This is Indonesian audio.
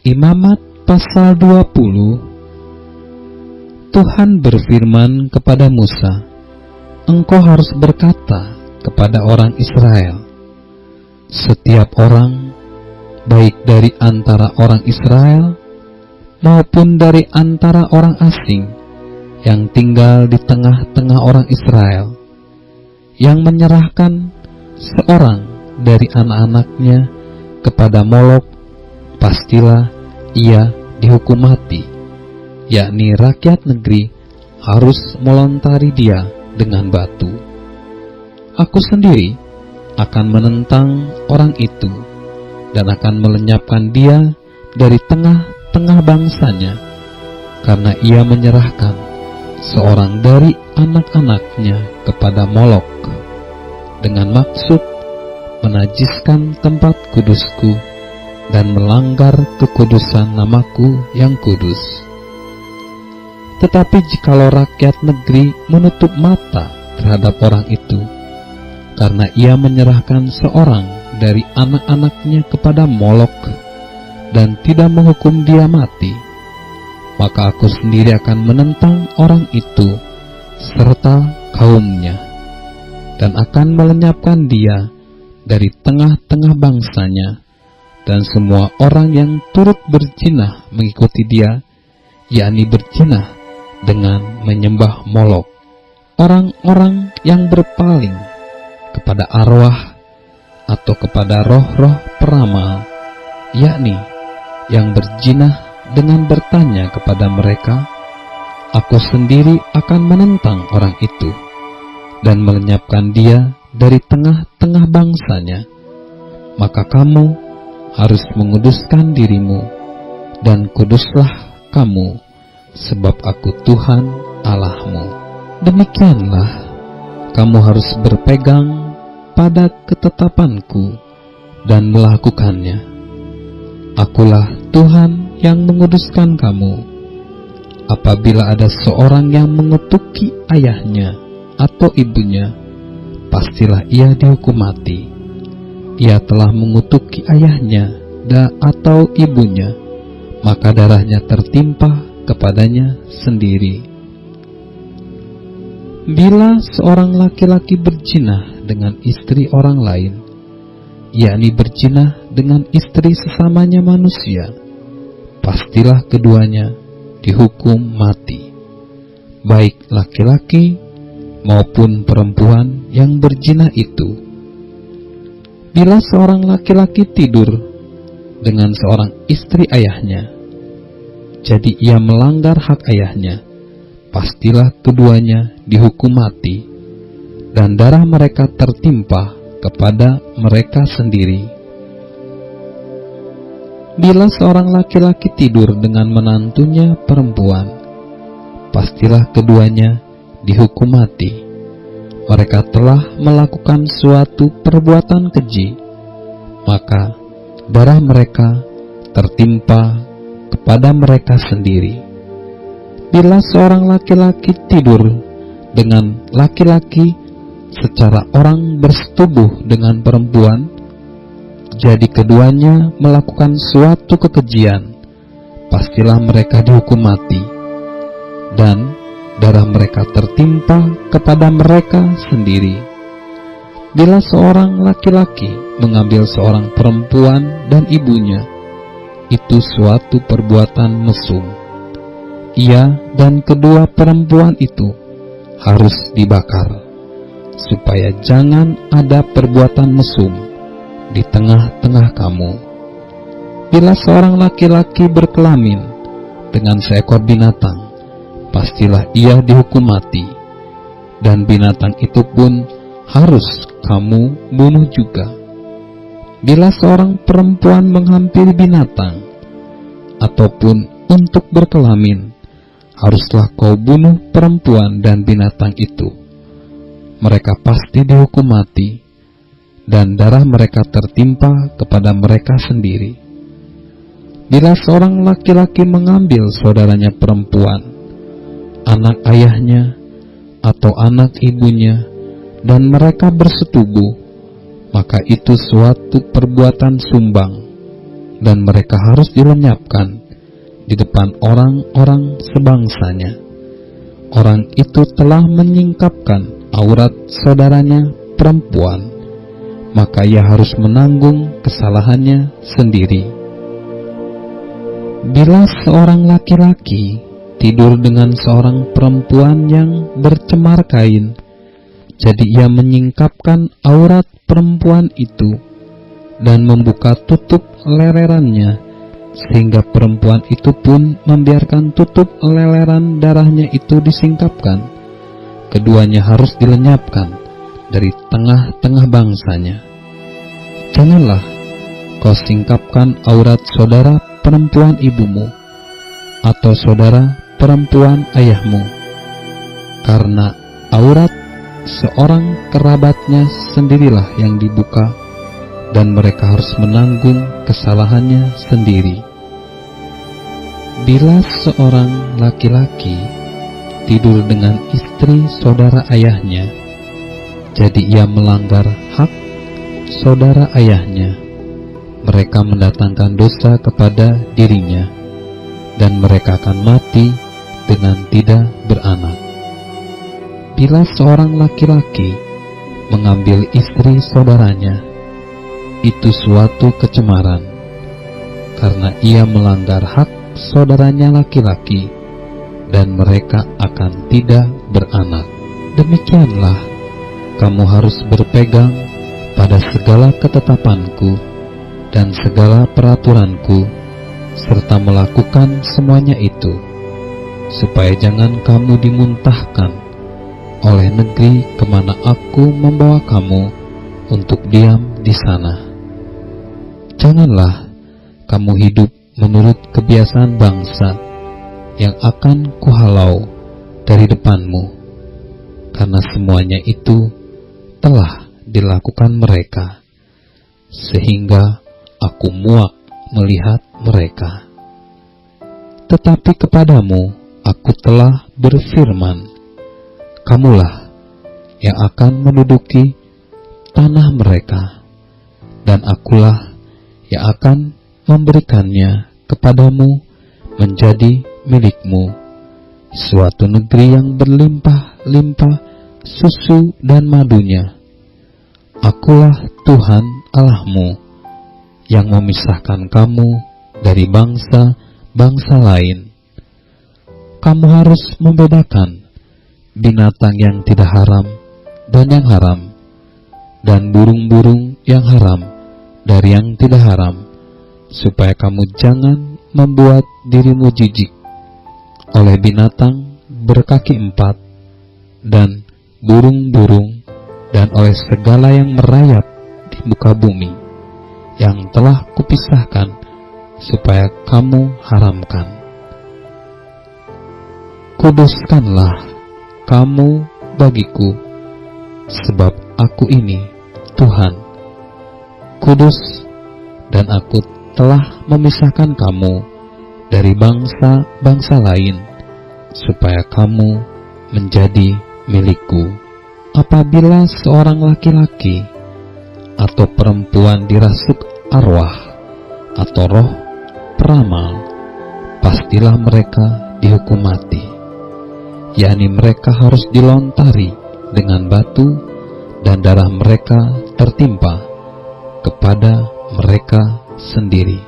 Imamat pasal 20. Tuhan berfirman kepada Musa, "Engkau harus berkata kepada orang Israel, setiap orang, baik dari antara orang Israel maupun dari antara orang asing yang tinggal di tengah-tengah orang Israel, yang menyerahkan seorang dari anak-anaknya kepada Molok, pastilah ia dihukum mati, yakni rakyat negeri harus melontari dia dengan batu. Aku sendiri akan menentang orang itu dan akan melenyapkan dia dari tengah-tengah bangsanya, karena ia menyerahkan seorang dari anak-anaknya kepada Molok dengan maksud menajiskan tempat kudusku dan melanggar kekudusan namaku yang kudus. Tetapi jikalau rakyat negeri menutup mata terhadap orang itu, karena ia menyerahkan seorang dari anak-anaknya kepada Molok dan tidak menghukum dia mati, maka aku sendiri akan menentang orang itu serta kaumnya, dan akan melenyapkan dia dari tengah-tengah bangsanya, dan semua orang yang turut berzinah mengikuti dia, yakni berzinah dengan menyembah Molok. Orang-orang yang berpaling kepada arwah atau kepada roh-roh peramal, yakni yang berzinah dengan bertanya kepada mereka, aku sendiri akan menentang orang itu dan melenyapkan dia dari tengah-tengah bangsanya. Maka kamu harus menguduskan dirimu, dan kuduslah kamu, sebab aku Tuhan Allahmu. Demikianlah kamu harus berpegang pada ketetapanku dan melakukannya. Akulah Tuhan yang menguduskan kamu. Apabila ada seorang yang mengetuki ayahnya atau ibunya, pastilah ia dihukum mati. Ia telah mengutuki ayahnya atau ibunya, maka darahnya tertimpa kepadanya sendiri. Bila seorang laki-laki berzina dengan istri orang lain, yakni berzina dengan istri sesamanya manusia, pastilah keduanya dihukum mati, baik laki-laki maupun perempuan yang berzina itu. Bila seorang laki-laki tidur dengan seorang istri ayahnya, jadi ia melanggar hak ayahnya, pastilah keduanya dihukum mati, dan darah mereka tertimpa kepada mereka sendiri. Bila seorang laki-laki tidur dengan menantunya perempuan, pastilah keduanya dihukum mati. Mereka telah melakukan suatu perbuatan keji, maka darah mereka tertimpa kepada mereka sendiri. Bila seorang laki-laki tidur dengan laki-laki secara orang bersetubuh dengan perempuan, jadi keduanya melakukan suatu kekejian, pastilah mereka dihukum mati, dan darah mereka tertimpa kepada mereka sendiri. Bila seorang laki-laki mengambil seorang perempuan dan ibunya, itu suatu perbuatan mesum. Ia dan kedua perempuan itu harus dibakar, supaya jangan ada perbuatan mesum di tengah-tengah kamu. Bila seorang laki-laki berkelamin dengan seekor binatang, pastilah ia dihukum mati, dan binatang itu pun harus kamu bunuh juga. Bila seorang perempuan menghampiri binatang ataupun untuk berkelamin, haruslah kau bunuh perempuan dan binatang itu. Mereka pasti dihukum mati, dan darah mereka tertimpa kepada mereka sendiri. Bila seorang laki-laki mengambil saudaranya perempuan, anak ayahnya atau anak ibunya, dan mereka bersetubuh, maka itu suatu perbuatan sumbang, dan mereka harus dilenyapkan di depan orang-orang sebangsanya. Orang itu telah menyingkapkan aurat saudaranya perempuan, maka ia harus menanggung kesalahannya sendiri. Bila seorang laki-laki tidur dengan seorang perempuan yang bercemar kain, jadi ia menyingkapkan aurat perempuan itu dan membuka tutup lelerannya, sehingga perempuan itu pun membiarkan tutup leleran darahnya itu disingkapkan. Keduanya harus dilenyapkan dari tengah-tengah bangsanya. Janganlah kau singkapkan aurat saudara perempuan ibumu atau saudara perempuan ayahmu, karena aurat seorang kerabatnya sendirilah yang dibuka, dan mereka harus menanggung kesalahannya sendiri. Bila seorang laki-laki tidur dengan istri saudara ayahnya, jadi ia melanggar hak saudara ayahnya, mereka mendatangkan dosa kepada dirinya, dan mereka akan mati dengan tidak beranak. Bila seorang laki-laki mengambil istri saudaranya, itu suatu kecemaran, karena ia melanggar hak saudaranya laki-laki, dan mereka akan tidak beranak. Demikianlah kamu harus berpegang pada segala ketetapanku dan segala peraturanku, serta melakukan semuanya itu, supaya jangan kamu dimuntahkan oleh negeri kemana aku membawa kamu untuk diam di sana. Janganlah kamu hidup menurut kebiasaan bangsa yang akan kuhalau dari depanmu, karena semuanya itu telah dilakukan mereka, sehingga aku muak melihat mereka. Tetapi kepadamu aku telah berfirman, kamulah yang akan menduduki tanah mereka, dan akulah yang akan memberikannya kepadamu menjadi milikmu, suatu negeri yang berlimpah-limpah susu dan madunya. Akulah Tuhan Allahmu yang memisahkan kamu dari bangsa-bangsa lain. Kamu harus membedakan binatang yang tidak haram dan yang haram, dan burung-burung yang haram dari yang tidak haram, supaya kamu jangan membuat dirimu jijik oleh binatang berkaki empat dan burung-burung, dan oleh segala yang merayap di muka bumi yang telah kupisahkan, supaya kamu haramkan. Kuduskanlah kamu bagiku, sebab aku ini Tuhan kudus, dan aku telah memisahkan kamu dari bangsa-bangsa lain, supaya kamu menjadi milikku. Apabila seorang laki-laki atau perempuan dirasuk arwah atau roh peramal, pastilah mereka dihukum mati, yakni mereka harus dilontari dengan batu, dan darah mereka tertimpa kepada mereka sendiri.